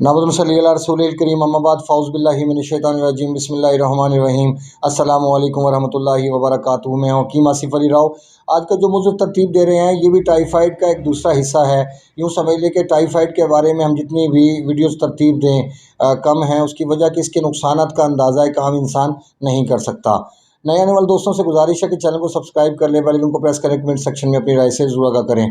नहमदुहु व नसल्ली अला रसूलिल करीम अम्मा बाद फ़ाउज़ु बिल्लाहि मिनश शैतानिर रजीम बिस्मिल्लाहिर रहमानिर रहीम अस्सलामु अलैकुम वरहमतुल्लाहि वबरकातुहू। मैं हूँ हकीम आसिफ़ अली राव। आज का जो मौजूद तरतीब दे रहे हैं ये भी टाइफाइड का एक दूसरा हिस्सा है। यूँ समझ लें कि टाइफाइड के बारे में हम जितनी भी वीडियोस तरतीब दें कम हैं। उसकी वजह कि इसके नुकसानात का अंदाज़ा एक आम इंसान नहीं कर सकता। नए आने वाले दोस्तों से गुजारिश है कि चैनल को सब्सक्राइब कर लें, बेल आइकन को प्रेस करें, कमेंट सेक्शन में अपनी राय से ज़रूर आगाह करें।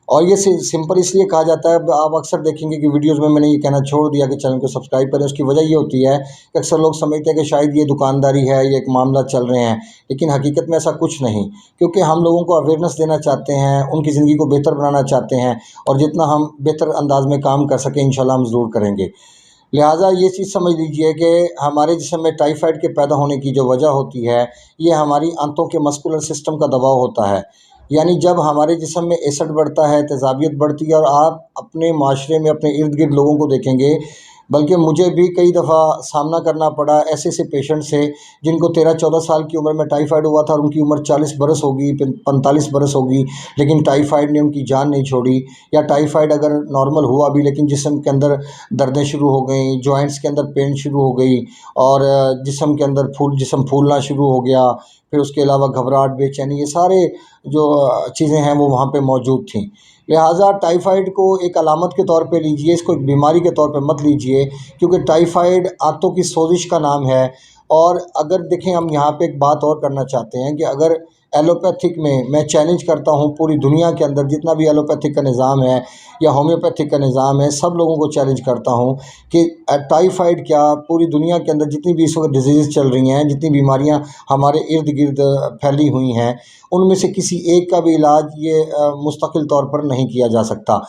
और ये सिंपल इसलिए कहा जाता है, आप अक्सर देखेंगे कि वीडियोस में मैंने ये कहना छोड़ दिया कि चैनल को सब्सक्राइब करें। उसकी वजह ये होती है कि अक्सर लोग समझते हैं कि शायद ये दुकानदारी है, ये एक मामला चल रहे हैं, लेकिन हकीकत में ऐसा कुछ नहीं। क्योंकि हम लोगों को अवेयरनेस देना चाहते हैं, उनकी ज़िंदगी को बेहतर बनाना चाहते हैं, और जितना हम बेहतर अंदाज में काम कर सकें इंशाल्लाह हम ज़रूर करेंगे। लिहाजा ये चीज़ समझ लीजिए कि हमारे जिस्म में टाइफाइड के पैदा होने की जो वजह होती है, ये हमारी आंतों के मस्कुलर सिस्टम का दबाव होता है। यानी जब हमारे जिस्म में एसिड बढ़ता है, तेज़ाबियत बढ़ती है, और आप अपने माशरे में अपने इर्द गिर्द लोगों को देखेंगे, बल्कि मुझे भी कई दफ़ा सामना करना पड़ा ऐसे पेशेंट से जिनको 13-14 साल की उम्र में टाइफाइड हुआ था और उनकी उम्र 40 बरस होगी, 45 बरस होगी, लेकिन टाइफाइड ने उनकी जान नहीं छोड़ी। या टाइफाइड अगर नॉर्मल हुआ भी, लेकिन जिस्म के अंदर दर्दें शुरू हो गई, जॉइंट्स के अंदर पेन शुरू हो गई, और जिस्म के अंदर जिस्म फूलना शुरू हो गया। फिर उसके अलावा घबराहट, बेचैनी, ये सारे जो चीज़ें हैं वो वहाँ पे मौजूद थीं। लिहाजा टाइफाइड को एक अलामत के तौर पे लीजिए, इसको एक बीमारी के तौर पे मत लीजिए, क्योंकि टाइफाइड आंतों की सोजिश का नाम है। और अगर देखें, हम यहाँ पे एक बात और करना चाहते हैं कि अगर एलोपैथिक में मैं चैलेंज करता हूँ पूरी दुनिया के अंदर जितना भी एलोपैथिक का निज़ाम है या होम्योपैथिक का निज़ाम है, सब लोगों को चैलेंज करता हूँ कि टाइफाइड क्या, पूरी दुनिया के अंदर जितनी भी इस वक्त डिजीज़ चल रही हैं, जितनी बीमारियाँ हमारे इर्द गिर्द फैली हुई हैं, उनमें से किसी एक का भी इलाज ये मुस्तकिल तौर पर नहीं किया जा सकता।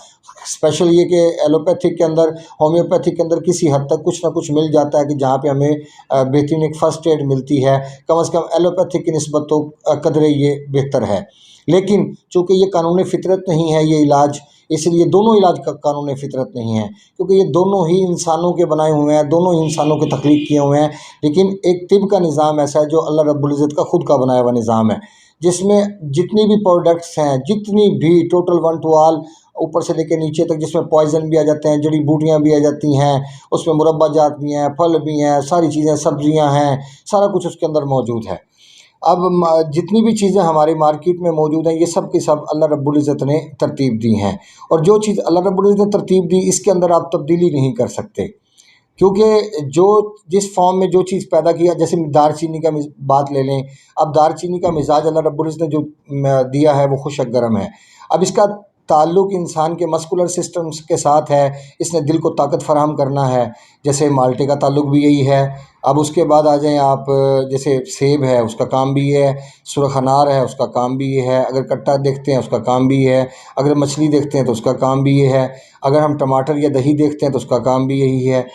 स्पेशल ये कि एलोपैथिक के अंदर, होम्योपैथिक के अंदर किसी हद तक कुछ ना कुछ मिल जाता है कि जहाँ पे हमें बेहतरीन एक फ़र्स्ट एड मिलती है। कम से कम एलोपैथिक की निस्बत तो कदरे ये बेहतर है। लेकिन चूँकि ये कानून फितरत नहीं है ये इलाज, इसलिए दोनों इलाज का कानून फितरत नहीं है, क्योंकि ये दोनों ही इंसानों के बनाए हुए हैं, दोनों ही इंसानों के तख्लीक किए हुए हैं। लेकिन एक तिब का निज़ाम ऐसा है जो अल्लाह रब्बुल इज़्ज़त का खुद का बनाया हुआ निज़ाम है, जिसमें जितनी भी प्रोडक्ट्स हैं, जितनी भी टोटल वन टू ऑल, ऊपर से लेकर नीचे तक, जिसमें पॉइज़न भी आ जाते हैं, जड़ी बूटियाँ भी आ जाती हैं, उसमें मुरब्बा जात भी हैं, फल भी हैं, सारी चीज़ें, सब्ज़ियाँ हैं, सारा कुछ उसके अंदर मौजूद है। अब जितनी भी चीज़ें हमारी मार्केट में मौजूद हैं, ये सब की सब अल्लाह रब्बुल इज़्ज़त ने तरतीब दी हैं, और जो चीज़ अल्लाह रब्बुल इज़्ज़त ने तरतीब दी, इसके अंदर आप तब्दीली नहीं कर सकते। क्योंकि जो जिस फॉर्म में जो चीज़ पैदा किया, जैसे दारचीनी का बात ले लें, अब दारचीनी का मिजाज अल्लाह रब्बुल इज़्ज़त ने जो दिया है वो खुशक गर्म है। अब इसका ताल्लुक़ इंसान के मस्कुलर सिस्टम्स के साथ है, इसने दिल को ताकत फराहम करना है, जैसे माल्टे का ताल्लुक़ भी यही है। अब उसके बाद आ जाएँ आप, जैसे सेब है उसका काम भी ये है, सुरख अनार है उसका काम भी ये है, अगर कट्टा देखते हैं उसका काम भी ये है, अगर मछली देखते हैं तो उसका काम भी ये है, अगर हम टमाटर या दही देखते हैं तो उसका काम भी यही है।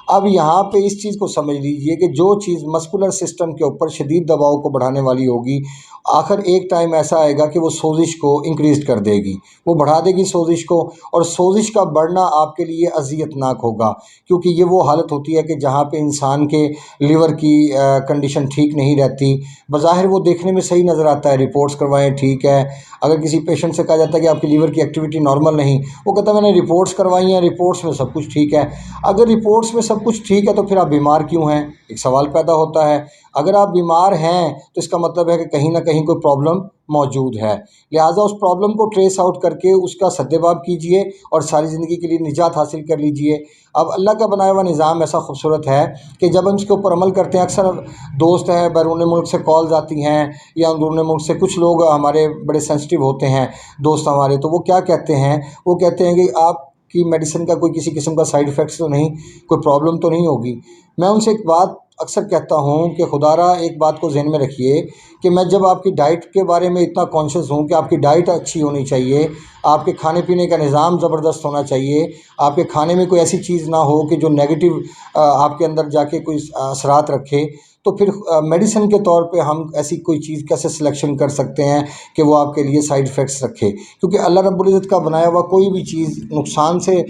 अब यहाँ पे इस चीज़ को समझ लीजिए कि जो चीज़ मस्कुलर सिस्टम के ऊपर शदीद दबाव को बढ़ाने वाली होगी, आखिर एक टाइम ऐसा आएगा कि वो सोजिश को इंक्रीज़ कर देगी, वो बढ़ा देगी सोजिश को, और सोजिश का बढ़ना आपके लिए अज़ियतनाक होगा। क्योंकि ये वो हालत होती है कि जहाँ पे इंसान के लिवर की कंडीशन ठीक नहीं रहती। बज़ाहिर वो देखने में सही नज़र आता है, रिपोर्ट्स करवाएं ठीक है। अगर किसी पेशेंट से कहा जाता है कि आपकी लीवर की एक्टिविटी नॉर्मल नहीं, वो कहता है मैंने रिपोर्ट्स करवाई हैं, रिपोर्ट्स में सब कुछ ठीक है। अगर रिपोर्ट्स में सब कुछ ठीक है तो फिर आप बीमार क्यों हैं, एक सवाल पैदा होता है। अगर आप बीमार हैं तो इसका मतलब है कि कहीं ना कहीं कोई प्रॉब्लम मौजूद है। लिहाजा उस प्रॉब्लम को ट्रेस आउट करके उसका सद्देबाब कीजिए और सारी ज़िंदगी के लिए निजात हासिल कर लीजिए। अब अल्लाह का बनाया हुआ निज़ाम ऐसा खूबसूरत है कि जब हम इसके ऊपर अमल करते हैं, अक्सर दोस्त हैं बैरून मुल्क से कॉल्स आती हैं, या अंदरून मुल्क से कुछ लोग हमारे बड़े सेंसिटिव होते हैं दोस्त हमारे, तो वो क्या कहते हैं, वो कहते हैं कि आपकी मेडिसिन का कोई किसी किस्म का साइड इफ़ेक्ट्स तो नहीं, कोई प्रॉब्लम तो नहीं होगी। मैं उनसे एक बात अक्सर कहता हूँ कि खुदारा एक बात को ज़हन में रखिए कि मैं जब आपकी डाइट के बारे में इतना कॉन्शियस हूँ कि आपकी डाइट अच्छी होनी चाहिए, आपके खाने पीने का निज़ाम ज़बरदस्त होना चाहिए, आपके खाने में कोई ऐसी चीज़ ना हो कि जो नेगेटिव आपके अंदर जाके कोई असरात रखे, तो फिर मेडिसिन के तौर पे हम ऐसी कोई चीज़ कैसे सिलेक्शन कर सकते हैं कि वो आपके लिए साइड इफ़ेक्ट्स रखे। क्योंकि अल्लाह रब्बुल इज़्ज़त का बनाया हुआ कोई भी चीज़ नुकसान से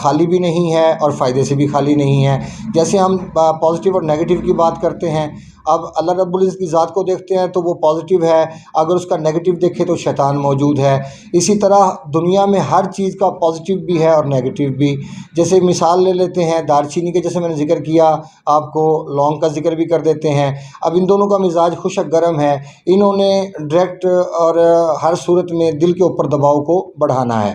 खाली भी नहीं है और फ़ायदे से भी खाली नहीं है। जैसे हम पॉजिटिव और नेगेटिव की बात करते हैं, اب اللہ رب العزت کی ذات کو دیکھتے ہیں تو وہ پازیٹیو ہے، اگر اس کا نیگیٹو دیکھیں تو شیطان موجود ہے۔ اسی طرح دنیا میں ہر چیز کا پازیٹیو بھی ہے اور نیگیٹو بھی۔ جیسے مثال لے لیتے ہیں دار چینی کے، جیسے میں نے ذکر کیا، آپ کو لونگ کا ذکر بھی کر دیتے ہیں۔ اب ان دونوں کا مزاج خشک گرم ہے، انہوں نے ڈائریکٹ اور ہر صورت میں دل کے اوپر دباؤ کو بڑھانا ہے۔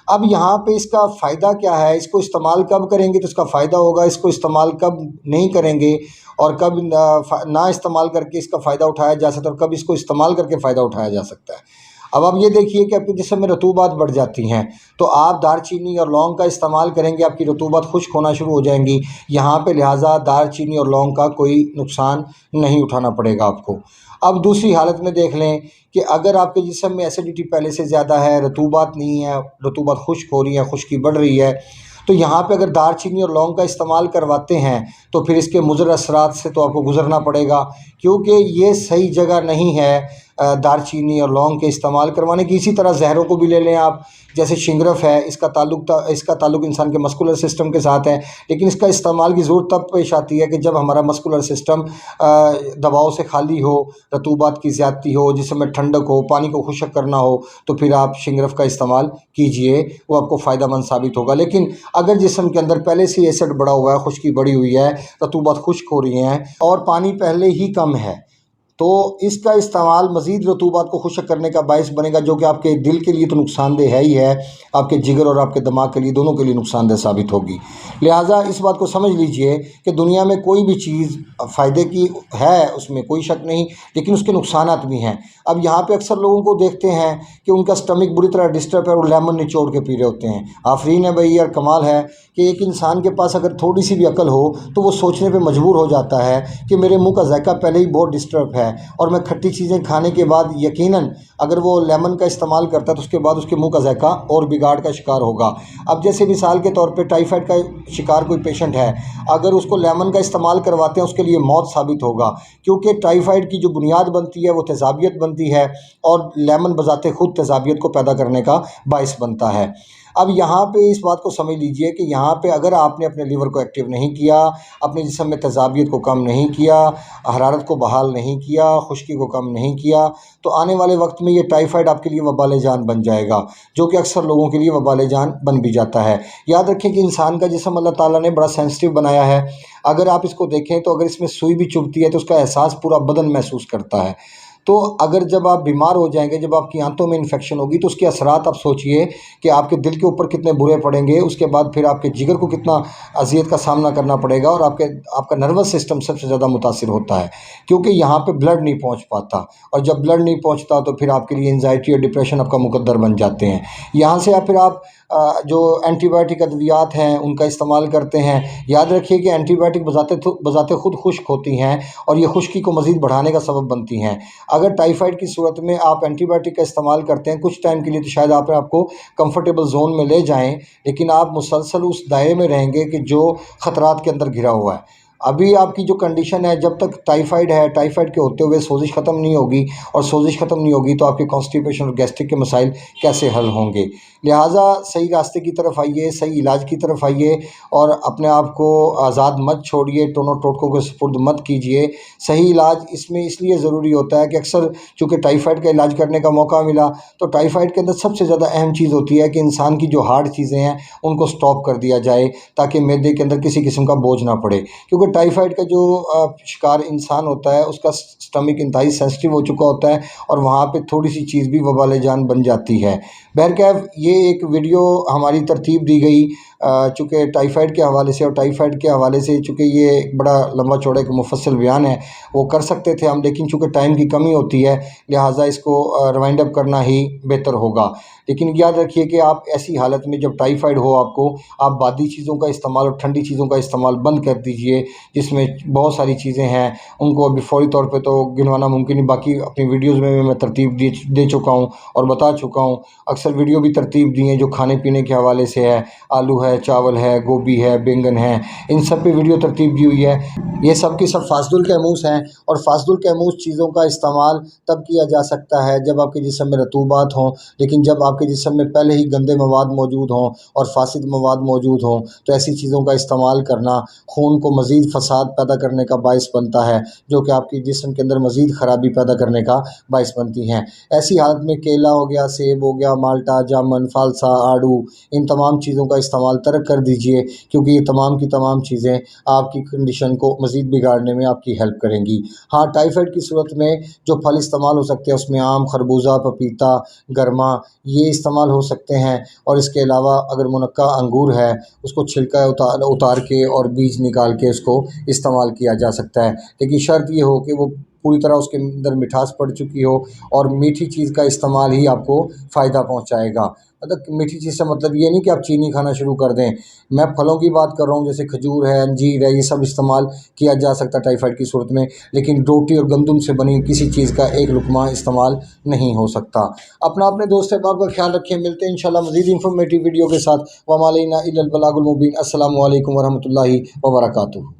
اب یہاں پہ اس کا فائدہ کیا ہے، اس کو استعمال کب کریں گے تو اس کا فائدہ ہوگا، اس کو استعمال کب نہیں کریں گے اور کب نہ استعمال کر کے اس کا فائدہ اٹھایا جا سکتا ہے، اور کب اس کو استعمال کر کے فائدہ اٹھایا جا سکتا ہے۔ اب آپ یہ دیکھیے کہ آپ کے جسم میں رطوبات بڑھ جاتی ہیں تو آپ دار چینی اور لونگ کا استعمال کریں گے، آپ کی رطوبات خشک ہونا شروع ہو جائیں گی یہاں پہ، لہٰذا دار چینی اور لونگ کا کوئی نقصان نہیں اٹھانا پڑے گا آپ کو۔ اب دوسری حالت میں دیکھ لیں کہ اگر آپ کے جسم میں ایسیڈیٹی پہلے سے زیادہ ہے، رطوبات نہیں ہے، رطوبات خشک ہو رہی ہے، خشکی بڑھ رہی ہے، تو یہاں پہ اگر دار چینی اور لونگ کا استعمال کرواتے ہیں تو پھر اس کے مضر اثرات سے تو آپ کو گزرنا پڑے گا، کیونکہ یہ صحیح جگہ نہیں ہے دار چینی اور لونگ کے استعمال کروانے کی۔ اسی طرح زہروں کو بھی لے لیں آپ، جیسے شنگرف ہے، اس کا تعلق انسان کے مسکولر سسٹم کے ساتھ ہے، لیکن اس کا استعمال کی ضرورت تب پیش آتی ہے کہ جب ہمارا مسکولر سسٹم دباؤ سے خالی ہو، رطوبات کی زیادتی ہو، جسم میں ٹھنڈک ہو، پانی کو خشک کرنا ہو، تو پھر آپ شنگرف کا استعمال کیجئے، وہ آپ کو فائدہ مند ثابت ہوگا۔ لیکن اگر جسم کے اندر پہلے سے ایسڈ بڑا ہوا ہے، خشکی بڑی ہوئی ہے، رطوبات خشک ہو رہی ہیں اور پانی پہلے ہی کم ہے، تو اس کا استعمال مزید رطوبات کو خشک کرنے کا باعث بنے گا، جو کہ آپ کے دل کے لیے تو نقصان دہ ہے ہی ہے، آپ کے جگر اور آپ کے دماغ کے لیے، دونوں کے لیے نقصان دہ ثابت ہوگی۔ لہٰذا اس بات کو سمجھ لیجئے کہ دنیا میں کوئی بھی چیز فائدے کی ہے، اس میں کوئی شک نہیں، لیکن اس کے نقصانات بھی ہیں۔ اب یہاں پہ اکثر لوگوں کو دیکھتے ہیں کہ ان کا سٹمک بری طرح ڈسٹرب ہے اور لیمن نچوڑ کے پی رہے ہوتے ہیں۔ آفرین ہے بھائی، اور کمال ہے کہ ایک انسان کے پاس اگر تھوڑی سی بھی عقل ہو تو وہ سوچنے پہ مجبور ہو جاتا ہے کہ میرے منہ کا ذائقہ پہلے ہی بہت ڈسٹرب ہے، اور میں کھٹی چیزیں کھانے کے بعد یقیناً اگر وہ لیمن کا استعمال کرتا ہے تو اس کے بعد اس کے منہ کا ذائقہ اور بگاڑ کا شکار ہوگا۔ اب جیسے مثال کے طور پہ ٹائیفائڈ کا شکار کوئی پیشنٹ ہے، اگر اس کو لیمن کا استعمال کرواتے ہیں اس کے لیے موت ثابت ہوگا، کیونکہ ٹائیفائڈ کی جو بنیاد بنتی ہے وہ تیزابیت بنتی ہے، اور لیمن بذات خود تیزابیت کو پیدا کرنے کا باعث بنتا ہے۔ اب یہاں پہ اس بات کو سمجھ لیجئے کہ یہاں پہ اگر آپ نے اپنے لیور کو ایکٹیو نہیں کیا، اپنے جسم میں تیزابیت کو کم نہیں کیا، حرارت کو بحال نہیں کیا، خشکی کو کم نہیں کیا، تو آنے والے وقت میں یہ ٹائیفائڈ آپ کے لیے وبال جان بن جائے گا، جو کہ اکثر لوگوں کے لیے وبال جان بن بھی جاتا ہے۔ یاد رکھیں کہ انسان کا جسم اللہ تعالیٰ نے بڑا سینسٹیو بنایا ہے، اگر آپ اس کو دیکھیں تو اگر اس میں سوئی بھی چبھتی ہے تو اس کا احساس پورا بدن محسوس کرتا ہے۔ تو اگر جب آپ بیمار ہو جائیں گے، جب آپ کی آنتوں میں انفیکشن ہوگی تو اس کے اثرات آپ سوچئے کہ آپ کے دل کے اوپر کتنے برے پڑیں گے، اس کے بعد پھر آپ کے جگر کو کتنا اذیت کا سامنا کرنا پڑے گا، اور آپ کا نروس سسٹم سب سے زیادہ متاثر ہوتا ہے، کیونکہ یہاں پہ بلڈ نہیں پہنچ پاتا، اور جب بلڈ نہیں پہنچتا تو پھر آپ کے لیے انزائٹی اور ڈپریشن آپ کا مقدر بن جاتے ہیں۔ یہاں سے پھر آپ جو اینٹی بائیوٹک ادویات ہیں ان کا استعمال کرتے ہیں، یاد رکھیے کہ اینٹی بائیوٹک بذات خود خشک ہوتی ہیں اور یہ خشکی کو مزید بڑھانے کا سبب بنتی ہیں۔ اگر ٹائیفائڈ کی صورت میں آپ اینٹی بائیوٹک کا استعمال کرتے ہیں کچھ ٹائم کے لیے تو شاید آپ کو کمفرٹیبل زون میں لے جائیں، لیکن آپ مسلسل اس دائرے میں رہیں گے کہ جو خطرات کے اندر گھرا ہوا ہے۔ ابھی آپ کی جو کنڈیشن ہے، جب تک ٹائیفائڈ ہے، ٹائیفائڈ کے ہوتے ہوئے سوزش ختم نہیں ہوگی، اور سوزش ختم نہیں ہوگی تو آپ کے کانسٹیپیشن اور گیسٹرک کے مسائل کیسے حل ہوں گے؟ لہٰذا صحیح راستے کی طرف آئیے، صحیح علاج کی طرف آئیے، اور اپنے آپ کو آزاد مت چھوڑیے، ٹونوں ٹوٹکوں کے سپرد مت کیجیے۔ صحیح علاج اس میں اس لیے ضروری ہوتا ہے کہ اکثر چونکہ ٹائیفائڈ کا علاج کرنے کا موقع ملا، تو ٹائیفائڈ کے اندر سب سے زیادہ اہم چیز ہوتی ہے کہ انسان کی جو ہارڈ چیزیں ہیں ان کو سٹاپ کر دیا جائے، تاکہ معدے کے اندر کسی قسم کا بوجھ نہ پڑے، کیونکہ ٹائیفائڈ کا جو شکار انسان ہوتا ہے اس کا سٹمک انتہائی سینسٹیو ہو چکا ہوتا ہے، اور وہاں پہ تھوڑی سی چیز بھی وبال جان بن جاتی ہے۔ بہرکیف یہ ایک ویڈیو ہماری ترتیب دی گئی چونکہ ٹائیفائڈ کے حوالے سے، اور ٹائیفائڈ کے حوالے سے چونکہ یہ ایک بڑا لمبا چوڑا ایک مفصل بیان ہے، وہ کر سکتے تھے ہم، لیکن چونکہ ٹائم کی کمی ہوتی ہے لہٰذا اس کو ریوائنڈ اپ کرنا ہی بہتر ہوگا۔ لیکن یاد رکھیے کہ آپ ایسی حالت میں جب ٹائیفائڈ ہو آپ بادی چیزوں کا استعمال اور ٹھنڈی چیزوں کا استعمال بند کر دیجئے، جس میں بہت ساری چیزیں ہیں، ان کو ابھی فوری طور پہ تو گنوانا ممکن نہیں، باقی اپنی ویڈیوز میں ترتیب دے چکا ہوں اور بتا چکا ہوں، اکثر ویڈیو بھی ترتیب دی ہیں جو کھانے پینے کے حوالے سے ہے، آلو ہے، है, चावल है, गोभी है, बैंगन है, इन सब पे वीडियो तरतीब दी हुई है। ये सब की सब फासदुल कैमूस हैं और फासदुल कैमूस चीज़ों का इस्तेमाल तब किया जा सकता है जब आपके जिस्म में रतूबात हों, लेकिन जब आपके जिस्म में पहले ही गंदे मवाद मौजूद हों और फासिद मवाद मौजूद हों तो ऐसी चीज़ों का इस्तेमाल करना खून को मज़ीद फसाद पैदा करने का बाइस बनता है, जो कि आपके जिस्म के अंदर मज़ीद ख़राबी पैदा करने का बाइस बनती हैं। ऐसी हालत में केला हो गया, सेब हो गया, माल्टा, जामुन, फालसा, आड़ू, इन तमाम चीज़ों का इस्तेमाल तर्क कर दीजिए, क्योंकि ये तमाम की तमाम चीज़ें आपकी कंडीशन को मज़ीद बिगाड़ने में आपकी हेल्प करेंगी। हाँ, टाइफाइड की सूरत में जो फल इस्तेमाल हो सकते हैं उसमें आम, खरबूजा, पपीता, गरमा ये इस्तेमाल हो सकते हैं। और इसके अलावा अगर मुनक्का अंगूर है उसको छिलका उतार के और बीज निकाल के उसको इस्तेमाल किया जा सकता है, लेकिन शर्त ये हो कि वो पूरी तरह उसके अंदर मिठास पड़ चुकी हो और मीठी चीज़ का इस्तेमाल ही आपको फ़ायदा पहुंचाएगा। मतलब मीठी चीज़ से मतलब ये नहीं कि आप चीनी खाना शुरू कर दें। मैं फलों की बात कर रहा हूँ, जैसे खजूर है, अंजीर है, ये सब इस्तेमाल किया जा सकता है टाइफाइड की सूरत में, लेकिन रोटी और गंदम से बनी किसी चीज़ का एक लुकमा इस्तेमाल नहीं हो सकता। अपने दोस्त अहबाब का ख्याल रखें। मिलते हैं इंशाल्लाह मज़ीद इंफॉर्मेटिव वीडियो के साथ। व मा अलैना इल्लल बलागुल मुबीन। अस्सलामु अलैकुम व रहमतुल्लाहि व बरकातुहू।